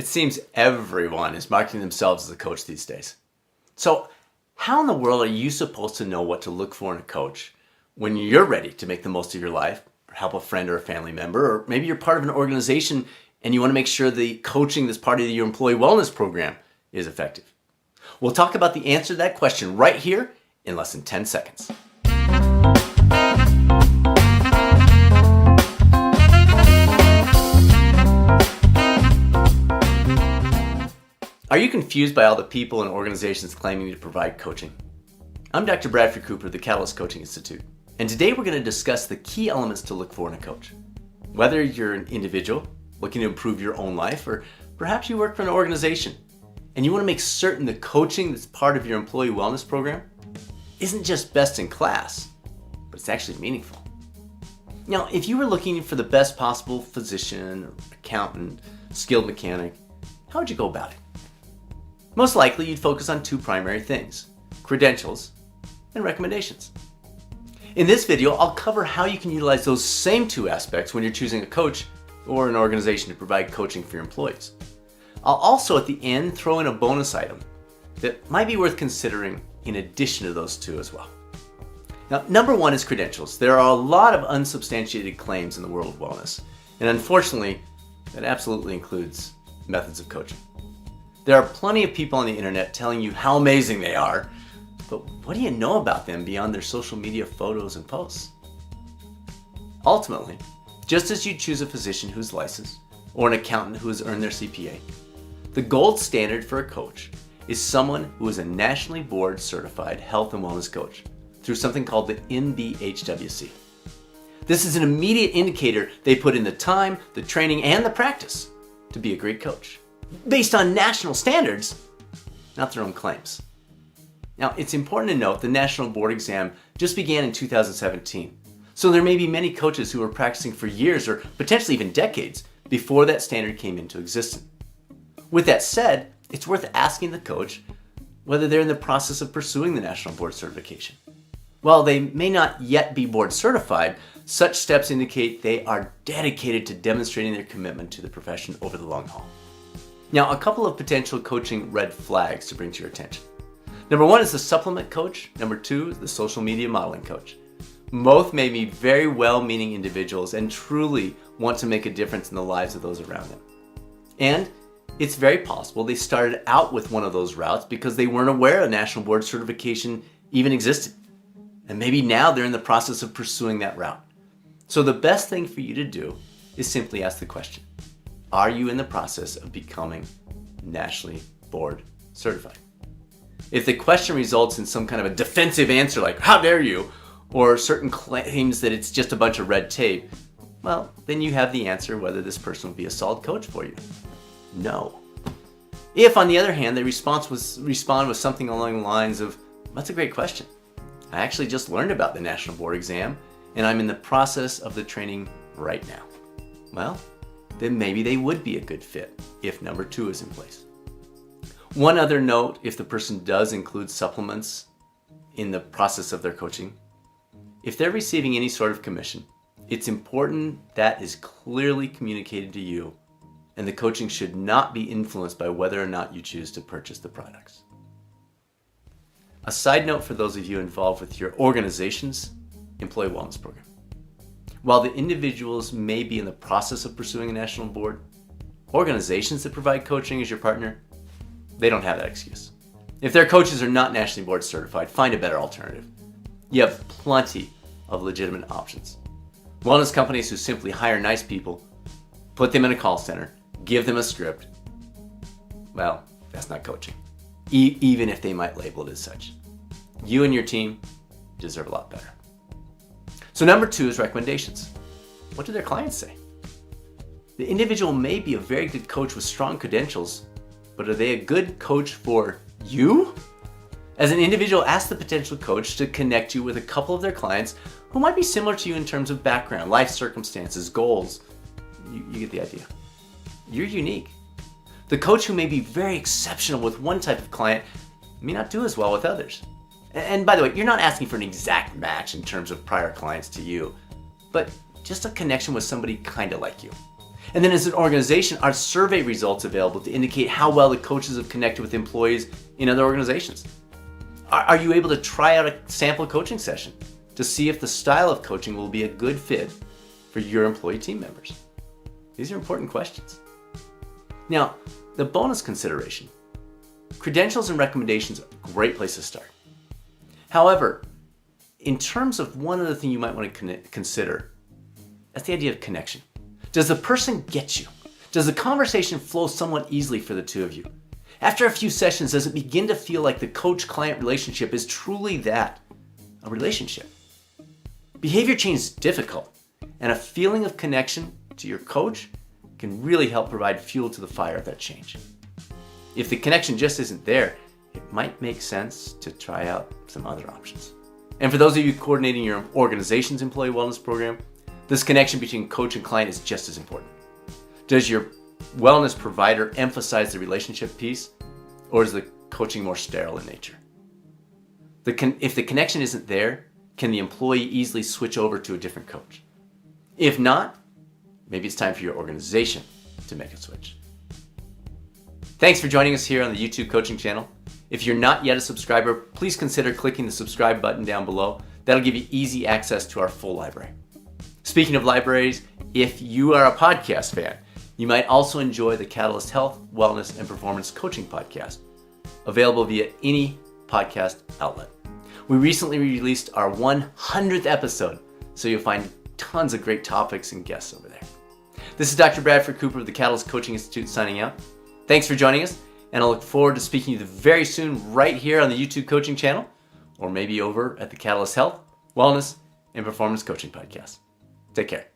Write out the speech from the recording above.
It seems everyone is marketing themselves as a coach these days. So how in the world are you supposed to know what to look for in a coach when you're ready to make the most of your life, or help a friend or a family member, or maybe you're part of an organization and you want to make sure the coaching that's part of your employee wellness program is effective? We'll talk about the answer to that question right here in less than 10 seconds. Are you confused by all the people and organizations claiming to provide coaching? I'm Dr. Bradford Cooper of the Catalyst Coaching Institute, and today we're going to discuss the key elements to look for in a coach. Whether you're an individual looking to improve your own life, or perhaps you work for an organization and you want to make certain the coaching that's part of your employee wellness program isn't just best in class, but it's actually meaningful. Now, if you were looking for the best possible physician, or accountant, skilled mechanic, how would you go about it? Most likely, you'd focus on two primary things: credentials and recommendations. In this video, I'll cover how you can utilize those same two aspects when you're choosing a coach or an organization to provide coaching for your employees. I'll also, at the end, throw in a bonus item that might be worth considering in addition to those two as well. Now, number one is credentials. There are a lot of unsubstantiated claims in the world of wellness, and unfortunately, that absolutely includes methods of coaching. There are plenty of people on the internet telling you how amazing they are, but what do you know about them beyond their social media photos and posts? Ultimately, just as you choose a physician who's licensed or an accountant who has earned their CPA, the gold standard for a coach is someone who is a nationally board certified health and wellness coach through something called the NBHWC. This is an immediate indicator they put in the time, the training, and the practice to be a great coach, based on national standards, not their own claims. Now, it's important to note the national board exam just began in 2017, so there may be many coaches who were practicing for years or potentially even decades before that standard came into existence. With that said, it's worth asking the coach whether they're in the process of pursuing the national board certification. While they may not yet be board certified, such steps indicate they are dedicated to demonstrating their commitment to the profession over the long haul. Now, a couple of potential coaching red flags to bring to your attention. Number one is the supplement coach. Number two is the social media modeling coach. Both may be very well-meaning individuals and truly want to make a difference in the lives of those around them. And it's very possible they started out with one of those routes because they weren't aware a national board certification even existed. And maybe now they're in the process of pursuing that route. So the best thing for you to do is simply ask the question: are you in the process of becoming nationally board certified? If the question results in some kind of a defensive answer like, how dare you, or certain claims that it's just a bunch of red tape, well, then you have the answer whether this person will be a solid coach for you. No. If, on the other hand, they respond with something along the lines of, that's a great question. I actually just learned about the national board exam, and I'm in the process of the training right now. Well, then maybe they would be a good fit if number two is in place. One other note, if the person does include supplements in the process of their coaching, if they're receiving any sort of commission, it's important that is clearly communicated to you, and the coaching should not be influenced by whether or not you choose to purchase the products. A side note for those of you involved with your organization's employee wellness program. While the individuals may be in the process of pursuing a national board, organizations that provide coaching as your partner, they don't have that excuse. If their coaches are not nationally board certified, find a better alternative. You have plenty of legitimate options. Wellness companies who simply hire nice people, put them in a call center, give them a script, well, that's not coaching, even if they might label it as such. You and your team deserve a lot better. So number two is recommendations. What do their clients say? The individual may be a very good coach with strong credentials, but are they a good coach for you? As an individual, ask the potential coach to connect you with a couple of their clients who might be similar to you in terms of background, life circumstances, goals. You get the idea. You're unique. The coach who may be very exceptional with one type of client may not do as well with others. And by the way, you're not asking for an exact match in terms of prior clients to you, but just a connection with somebody kind of like you. And then as an organization, are survey results available to indicate how well the coaches have connected with employees in other organizations? Are you able to try out a sample coaching session to see if the style of coaching will be a good fit for your employee team members? These are important questions. Now, the bonus consideration. Credentials and recommendations are a great place to start. However, in terms of one other thing you might want to consider, that's the idea of connection. Does the person get you? Does the conversation flow somewhat easily for the two of you? After a few sessions, does it begin to feel like the coach-client relationship is truly that, a relationship? Behavior change is difficult, and a feeling of connection to your coach can really help provide fuel to the fire of that change. If the connection just isn't there, it might make sense to try out some other options. And for those of you coordinating your organization's employee wellness program, this connection between coach and client is just as important. Does your wellness provider emphasize the relationship piece, or is the coaching more sterile in nature? If the connection isn't there, can the employee easily switch over to a different coach? If not, maybe it's time for your organization to make a switch. Thanks for joining us here on the YouTube coaching channel. If you're not yet a subscriber, please consider clicking the subscribe button down below. That'll give you easy access to our full library. Speaking of libraries, if you are a podcast fan, you might also enjoy the Catalyst Health, Wellness, and Performance Coaching Podcast, available via any podcast outlet. We recently released our 100th episode, so you'll find tons of great topics and guests over there. This is Dr. Bradford Cooper of the Catalyst Coaching Institute signing out. Thanks for joining us, and I look forward to speaking to you very soon right here on the YouTube coaching channel, or maybe over at the Catalyst Health, Wellness, and Performance Coaching Podcast. Take care.